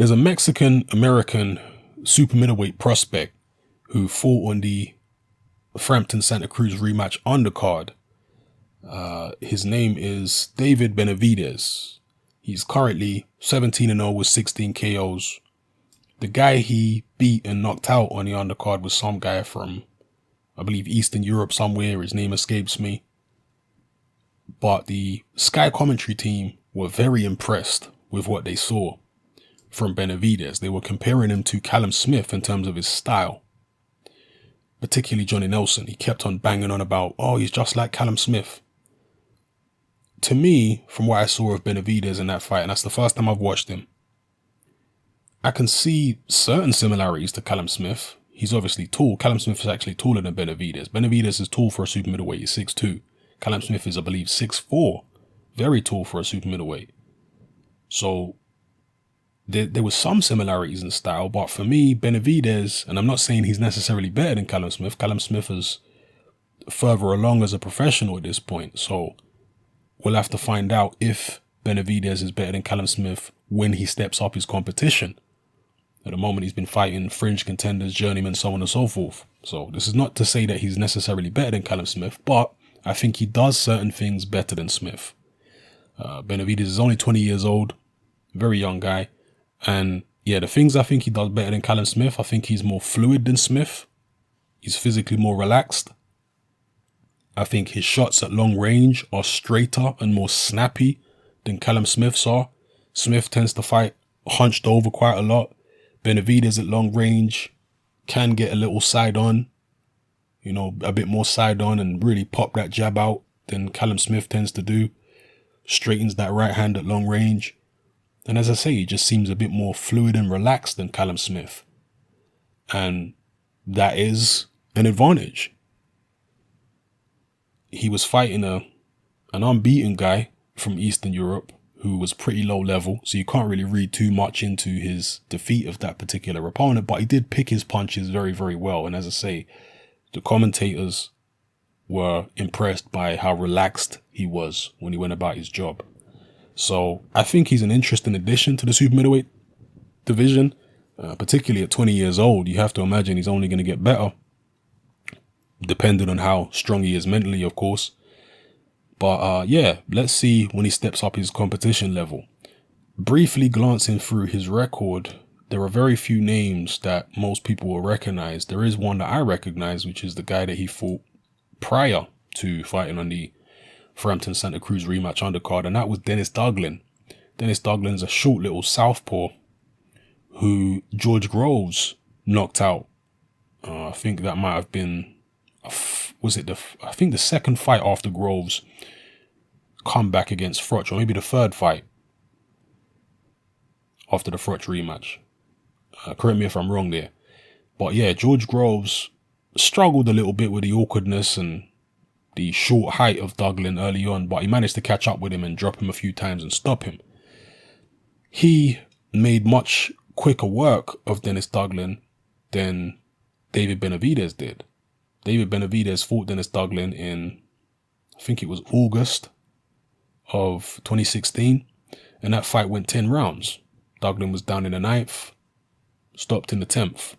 There's a Mexican-American super middleweight prospect who fought on the Frampton Santa Cruz rematch undercard. His name is David Benavidez. He's currently 17-0 with 16 KOs. The guy he beat and knocked out on the undercard was some guy from, I believe, Eastern Europe somewhere. His name escapes me. But the Sky commentary team were very impressed with what they saw from Benavidez. They were comparing him to Callum Smith in terms of his style. Particularly Johnny Nelson. He kept on banging on about, oh, he's just like Callum Smith. To me, from what I saw of Benavidez in that fight, and that's the first time I've watched him, I can see certain similarities to Callum Smith. He's obviously tall. Callum Smith is actually taller than Benavidez. Benavidez is tall for a super middleweight. He's 6'2". Callum Smith is, I believe, 6'4". Very tall for a super middleweight. So there was some similarities in style, but for me, Benavidez, and I'm not saying he's necessarily better than Callum Smith. Callum Smith is further along as a professional at this point. So we'll have to find out if Benavidez is better than Callum Smith when he steps up his competition. At the moment, he's been fighting fringe contenders, journeymen, so on and so forth. So this is not to say that he's necessarily better than Callum Smith, but I think he does certain things better than Smith. Benavidez is only 20 years old, very young guy. And yeah, the things I think he does better than Callum Smith, I think he's more fluid than Smith. He's physically more relaxed. I think his shots at long range are straighter and more snappy than Callum Smith's are. Smith tends to fight hunched over quite a lot. Benavidez at long range can get a little side on, you know, a bit more side on and really pop that jab out than Callum Smith tends to do. Straightens that right hand at long range. And as I say, he just seems a bit more fluid and relaxed than Callum Smith. And that is an advantage. He was fighting an unbeaten guy from Eastern Europe who was pretty low level, so you can't really read too much into his defeat of that particular opponent, but he did pick his punches very, very well. And as I say, the commentators were impressed by how relaxed he was when he went about his job. So I think he's an interesting addition to the super middleweight division, particularly at 20 years old. You have to imagine he's only going to get better, depending on how strong he is mentally, of course. But yeah, let's see when he steps up his competition level. Briefly glancing through his record, there are very few names that most people will recognize. There is one that I recognize, which is the guy that he fought prior to fighting on the Frampton Santa Cruz rematch undercard, and that was Dennis Douglin. Dennis Douglin's a short little southpaw who George Groves knocked out. I think that might have been, I think the second fight after Groves' comeback against Froch, or maybe the third fight after the Froch rematch. Correct me if I'm wrong there. But yeah, George Groves struggled a little bit with the awkwardness and the short height of Douglin early on, but he managed to catch up with him and drop him a few times and stop him. He made much quicker work of Dennis Douglin than David Benavidez did. David Benavidez fought Dennis Douglin in, I think it was August of 2016, and that fight went 10 rounds. Douglin was down in the 9th, stopped in the 10th.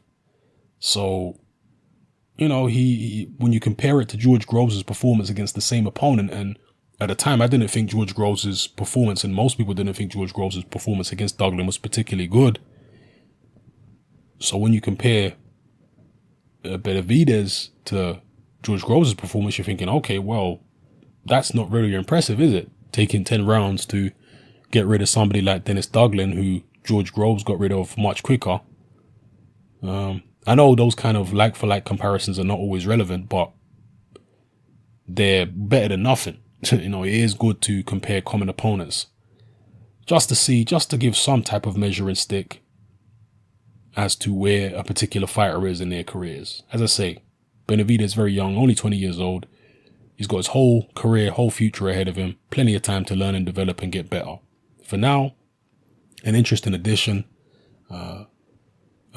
So, you know, he when you compare it to George Groves' performance against the same opponent, and at the time I didn't think George Groves' performance, and most people didn't think George Groves' performance against Douglin was particularly good. So when you compare Benavidez to George Groves' performance, you're thinking, okay, well, that's not really impressive, is it? Taking 10 rounds to get rid of somebody like Dennis Douglin, who George Groves got rid of much quicker. I know those kind of like-for-like comparisons are not always relevant, but they're better than nothing. You know, it is good to compare common opponents just to give some type of measuring stick as to where a particular fighter is in their careers. As I say, Benavidez is very young, only 20 years old. He's got his whole career, whole future ahead of him. Plenty of time to learn and develop and get better. For now, an interesting addition, a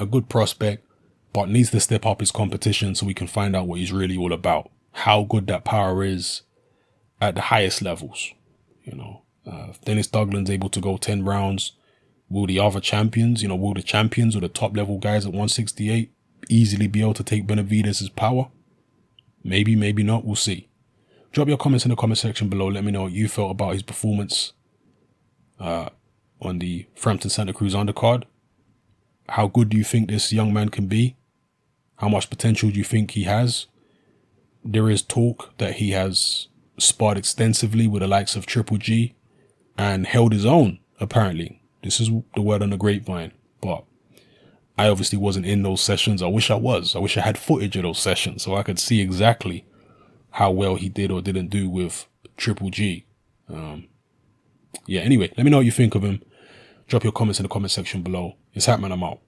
good prospect, but needs to step up his competition so we can find out what he's really all about. How good that power is at the highest levels. You know, if Dennis Douglin's able to go 10 rounds, Will the other champions, will the champions or the top level guys at 168 easily be able to take Benavidez' power? Maybe, maybe not. We'll see. Drop your comments in the comment section below. Let me know what you felt about his performance on the Frampton Santa Cruz undercard. How good do you think this young man can be? How much potential do you think he has? There is talk that he has sparred extensively with the likes of Triple G and held his own, apparently. This is the word on the grapevine. But I obviously wasn't in those sessions. I wish I was. I wish I had footage of those sessions so I could see exactly how well he did or didn't do with Triple G. Yeah, anyway, let me know what you think of him. Drop your comments in the comment section below. It's Hatman, I'm out.